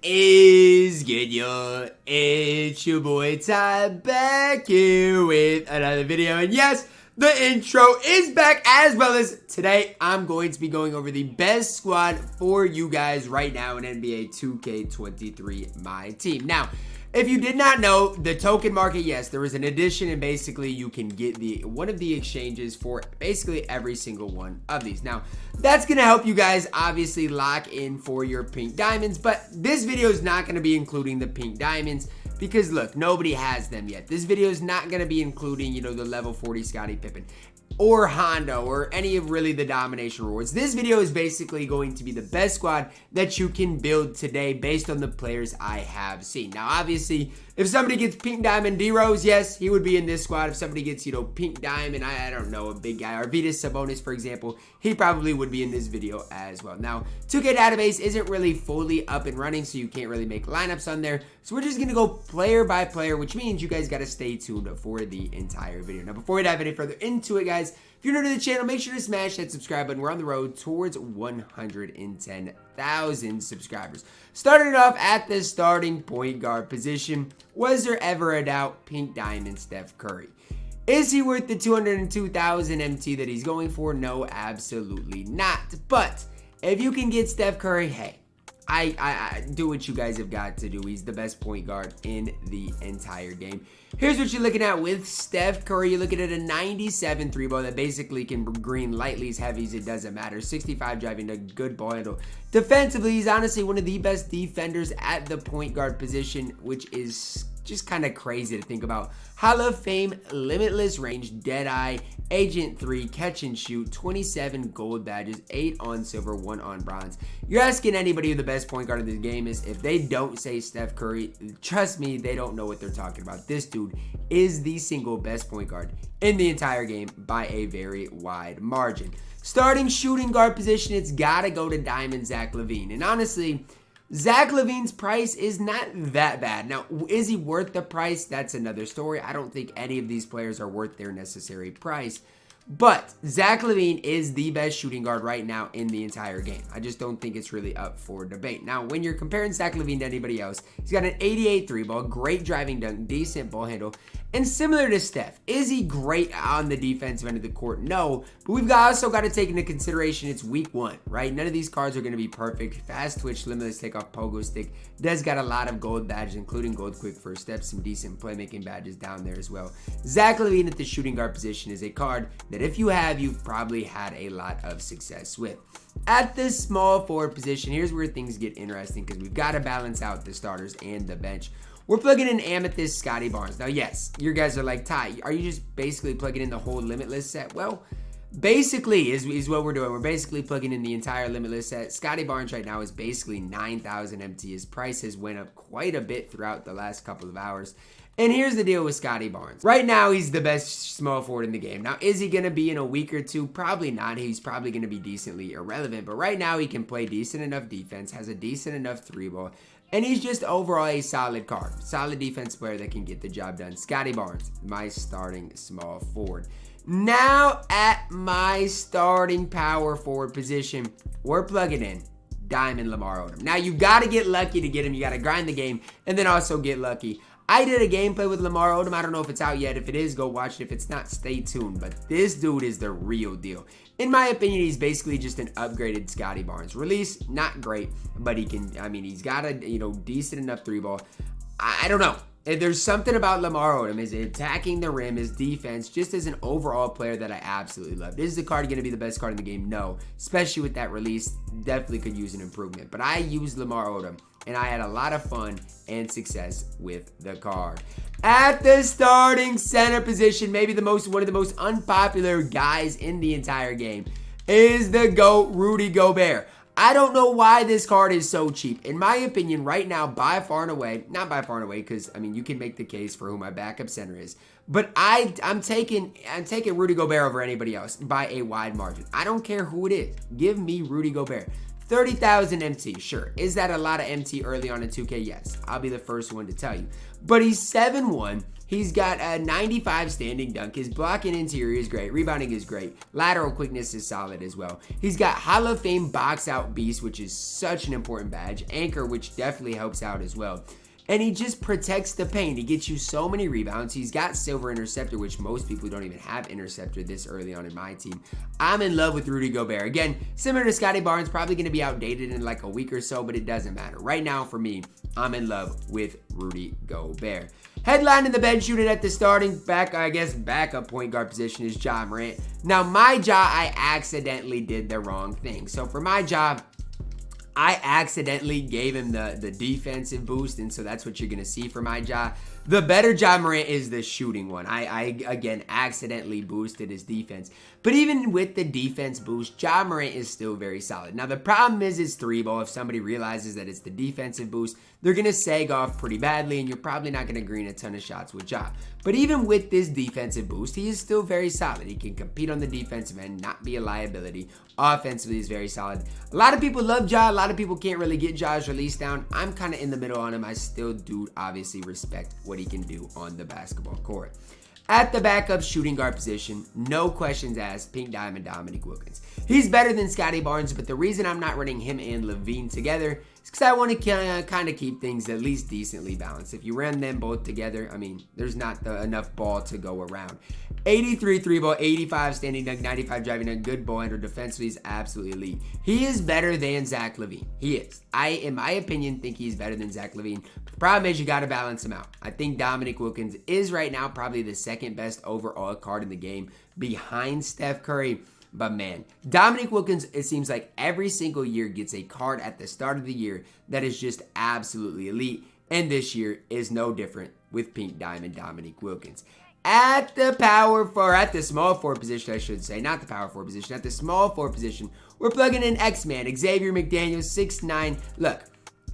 is good, y'all? It's your boy Ty back here with another video, and yes, the intro is back, as well as today I'm going to be going over the best squad for you guys right now in NBA 2K23 MyTEAM. Now, if you did not know, the token market, yes, there was an addition, and basically you can get one of the exchanges for basically every single one of these. Now, that's going to help you guys obviously lock in for your pink diamonds, but this video is not going to be including the pink diamonds because, look, nobody has them yet. This video is not going to be including, the level 40 Scottie Pippen or Hondo or any of really the domination rewards. This video is basically going to be the best squad that you can build today based on the players I have seen. Now, obviously, if somebody gets pink diamond D-Rose, yes, he would be in this squad. If somebody gets, pink diamond, I don't know, a big guy, Arvydas Sabonis, for example, he probably would be in this video as well. Now, 2K database isn't really fully up and running, so you can't really make lineups on there. So we're just going to go player by player, which means you guys got to stay tuned for the entire video. Now, before we dive any further into it, guys, if you're new to the channel, make sure to smash that subscribe button. We're on the road towards 110,000 subscribers. Starting off at the starting point guard position, was there ever a doubt? Pink diamond Steph Curry. Is he worth the 202,000 MT that he's going for? No, absolutely not. But if you can get Steph Curry, hey, I do what you guys have got to do. He's the best point guard in the entire game. Here's what you're looking at with Steph Curry. You're looking at a 97 3-ball that basically can green lightlies, heavies, it doesn't matter. 65 driving, a good ball handle. Defensively, he's honestly one of the best defenders at the point guard position, which is just kind of crazy to think about. Hall of Fame, limitless range, Deadeye, Agent 3, catch and shoot, 27 gold badges, 8 on silver, 1 on bronze. You're asking anybody who the best point guard in this game is, if they don't say Steph Curry, trust me, they don't know what they're talking about. This dude is the single best point guard in the entire game by a very wide margin. Starting shooting guard position, it's got to go to Diamond Zach LaVine. And honestly, Zach LaVine's price is not that bad. Now, is he worth the price? That's another story. I don't think any of these players are worth their necessary price. But Zach LaVine is the best shooting guard right now in the entire game. I just don't think it's really up for debate. Now, when you're comparing Zach LaVine to anybody else, he's got an 88 3-ball, great driving dunk, decent ball handle, and similar to Steph. Is he great on the defensive end of the court? No, but we've also got to take into consideration it's week 1, right? None of these cards are going to be perfect. Fast twitch, limitless takeoff, pogo stick. Does got a lot of gold badges, including gold quick first step, some decent playmaking badges down there as well. Zach LaVine at the shooting guard position is a card that if you have, you've probably had a lot of success with. At the small forward position, here's where things get interesting because we've got to balance out the starters and the bench. We're plugging in Amethyst, Scotty Barnes. Now, yes, you guys are like, Ty, are you just basically plugging in the whole Limitless set? Well, basically is what we're doing. We're basically plugging in the entire Limitless set. Scotty Barnes right now is basically 9,000 MT. His price has went up quite a bit throughout the last couple of hours. And here's the deal with Scotty Barnes. Right now, he's the best small forward in the game. Now, is he going to be in a week or two? Probably not. He's probably going to be decently irrelevant. But right now, he can play decent enough defense, has a decent enough 3-ball, and he's just overall a solid card. Solid defense player that can get the job done. Scotty Barnes, my starting small forward. Now, at my starting power forward position, we're plugging in Diamond Lamar Odom. Now, you got to get lucky to get him. You got to grind the game and then also get lucky. I did a gameplay with Lamar Odom. I don't know if it's out yet. If it is, go watch it. If it's not, stay tuned. But this dude is the real deal. In my opinion, he's basically just an upgraded Scotty Barnes. Release, not great, but he can, he's got a, decent enough 3-ball. I don't know. There's something about Lamar Odom, his attacking the rim, his defense, just as an overall player that I absolutely love. Is the card going to be the best card in the game? No. Especially with that release, definitely could use an improvement. But I used Lamar Odom, and I had a lot of fun and success with the card. At the starting center position, maybe one of the most unpopular guys in the entire game is the GOAT, Rudy Gobert. I don't know why this card is so cheap. In my opinion, right now, by far and away, not by far and away, because, you can make the case for who my backup center is. But I'm taking Rudy Gobert over anybody else by a wide margin. I don't care who it is. Give me Rudy Gobert. 30,000 MT, sure. Is that a lot of MT early on in 2K? Yes, I'll be the first one to tell you. But he's 7'1". He's got a 95 standing dunk. His blocking interior is great. Rebounding is great. Lateral quickness is solid as well. He's got Hall of Fame box out beast, which is such an important badge. Anchor, which definitely helps out as well. And he just protects the paint. He gets you so many rebounds. He's got silver interceptor, which most people don't even have interceptor this early on in my team. I'm in love with Rudy Gobert. Again, similar to Scotty Barnes, probably going to be outdated in like a week or so, but it doesn't matter. Right now, for me, I'm in love with Rudy Gobert. Headline in the bench unit at the starting backup point guard position is Ja Morant. Now, my Ja, I accidentally did the wrong thing. So for my Ja, I accidentally gave him the defensive boost, and so that's what you're going to see for my Ja. The better Ja Morant is the shooting one. I again, accidentally boosted his defense. But even with the defense boost, Ja Morant is still very solid. Now, the problem is his three ball. If somebody realizes that it's the defensive boost, they're going to sag off pretty badly, and you're probably not going to green a ton of shots with Ja. But even with this defensive boost, he is still very solid. He can compete on the defensive end, not be a liability. Offensively, is very solid. A lot of people love Ja. A lot of people can't really get Ja's release down. I'm kind of in the middle on him. I still do obviously respect what he can do on the basketball court. At the backup shooting guard position, no questions asked, Pink Diamond Dominic Wilkins. He's better than Scotty Barnes, but the reason I'm not running him and Levine together is because I want to kind of keep things at least decently balanced. If you ran them both together, I mean, there's not enough ball to go around. 83 3 ball, 85 standing dunk, 95 driving dunk, good ball handler, defensively is absolutely elite. He is better than Zach LaVine. He is. I, in my opinion, think he's better than Zach LaVine. The problem is you got to balance him out. I think Dominic Wilkins is right now probably the second best overall card in the game behind Steph Curry. But man, Dominic Wilkins, it seems like every single year gets a card at the start of the year that is just absolutely elite. And this year is no different with Pink Diamond Dominic Wilkins. At the small forward position, I should say, not the power forward position, at the small forward position, we're plugging in X-Man, Xavier Mcdaniel, 6'9". Look,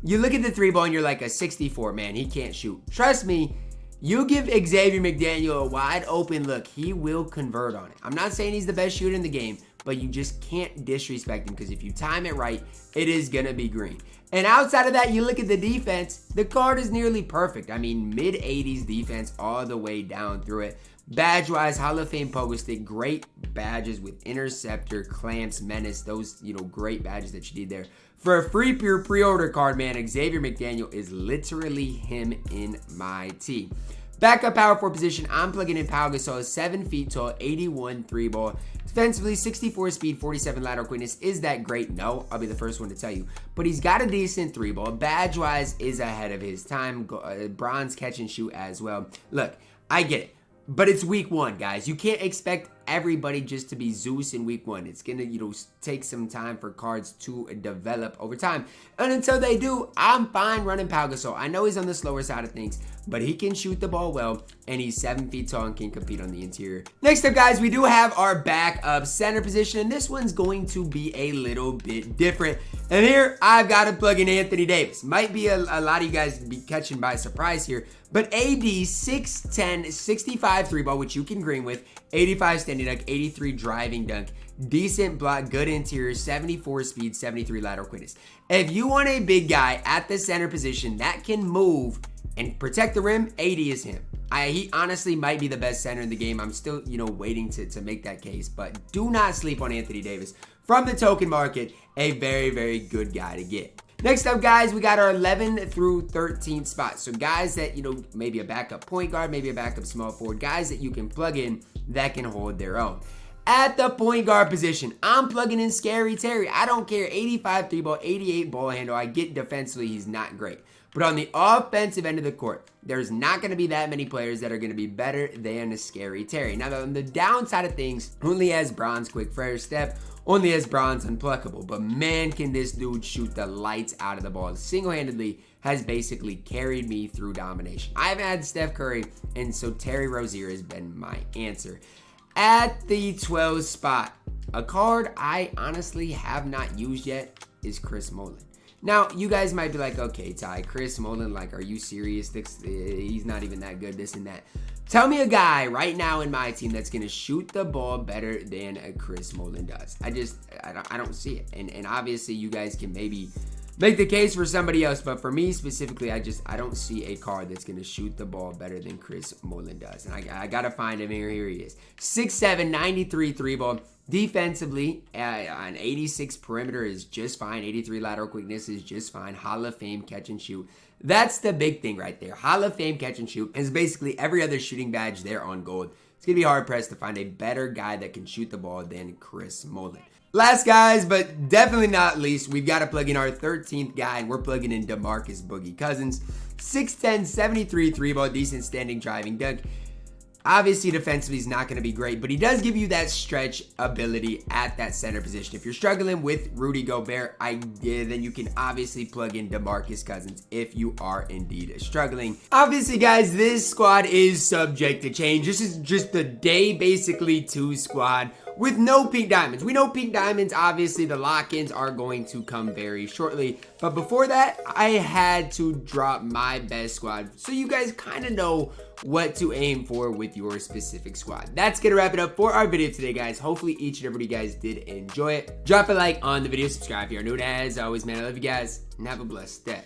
you look at the three ball and you're like a 64, man, he can't shoot. Trust me, you give Xavier McDaniel a wide open look, he will convert on it. I'm not saying he's the best shooter in the game, but you just can't disrespect him because if you time it right, it is going to be green. And outside of that, you look at the defense, the card is nearly perfect. I mean, mid-80s defense all the way down through it. Badge-wise, Hall of Fame pogo stick, great badges with interceptor, clamps, menace, those, great badges that you need there. For a free pure pre-order card, man, Xavier McDaniel is literally him in my team. Backup power forward position, I'm plugging in Pau Gasol, 7 feet tall, 81 three ball. Defensively, 64 speed, 47 lateral quickness. Is that great? No, I'll be the first one to tell you. But he's got a decent three ball. Badge-wise is ahead of his time. Bronze catch and shoot as well. Look, I get it. But it's week one, guys. You can't expect everybody just to be Zeus in week one. It's going to, take some time for cards to develop over time. And until they do, I'm fine running Pau Gasol. I know he's on the slower side of things, but he can shoot the ball well, and he's 7 feet tall and can compete on the interior. Next up, guys, we do have our backup center position, and this one's going to be a little bit different. And here, I've got to plug in Anthony Davis. Might be a lot of you guys be catching by surprise here, but AD 6'10", 65 three ball, which you can green with, 85 standing dunk, 83 driving dunk, decent block, good interior, 74 speed, 73 lateral quickness. If you want a big guy at the center position that can move and protect the rim, AD is him. He honestly might be the best center in the game. I'm still, waiting to make that case, but do not sleep on Anthony Davis. From the token market, a very, very good guy to get. Next up, guys, we got our 11 through 13 spots. So guys that, maybe a backup point guard, maybe a backup small forward, guys that you can plug in that can hold their own. At the point guard position, I'm plugging in Scary Terry. I don't care, 85 three ball, 88 ball handle. I get defensively, he's not great. But on the offensive end of the court, there's not going to be that many players that are going to be better than a Scary Terry. Now, on the downside of things, only has bronze quick fair step, only has bronze unpluckable. But man, can this dude shoot the lights out of the ball. Single-handedly has basically carried me through domination. I've had Steph Curry, and so Terry Rozier has been my answer. At the 12 spot, a card I honestly have not used yet is Chris Mullin. Now, you guys might be like, okay, Ty, Chris Mullin, like, are you serious? He's not even that good, this and that. Tell me a guy right now in my team that's going to shoot the ball better than Chris Mullin does. I don't see it. And obviously you guys can maybe make the case for somebody else, but for me specifically, I don't see a card that's going to shoot the ball better than Chris Mullin does. And I got to find him here. Here he is. 6'7", 93 3 ball. Defensively, an 86 perimeter is just fine. 83 lateral quickness is just fine. Hall of Fame catch and shoot. That's the big thing right there. Hall of Fame catch and shoot is basically every other shooting badge there on gold. It's going to be hard-pressed to find a better guy that can shoot the ball than Chris Mullin. Last guys, but definitely not least, we've got to plug in our 13th guy, and we're plugging in Demarcus Boogie Cousins. 6'10", 73 3-ball, decent standing driving dunk. Obviously, defensively, he's not going to be great, but he does give you that stretch ability at that center position. If you're struggling with Rudy Gobert, then you can obviously plug in Demarcus Cousins if you are indeed struggling. Obviously, guys, this squad is subject to change. This is just the day, basically, 2 squad with no pink diamonds. We know pink diamonds, obviously, the lock-ins are going to come very shortly. But before that, I had to drop my best squad so you guys kind of know what to aim for with your specific squad. That's gonna wrap it up for our video today, guys. Hopefully each and every guys did enjoy it. Drop a like on the video, subscribe if you're new, and as always, man, I love you guys, and have a blessed day.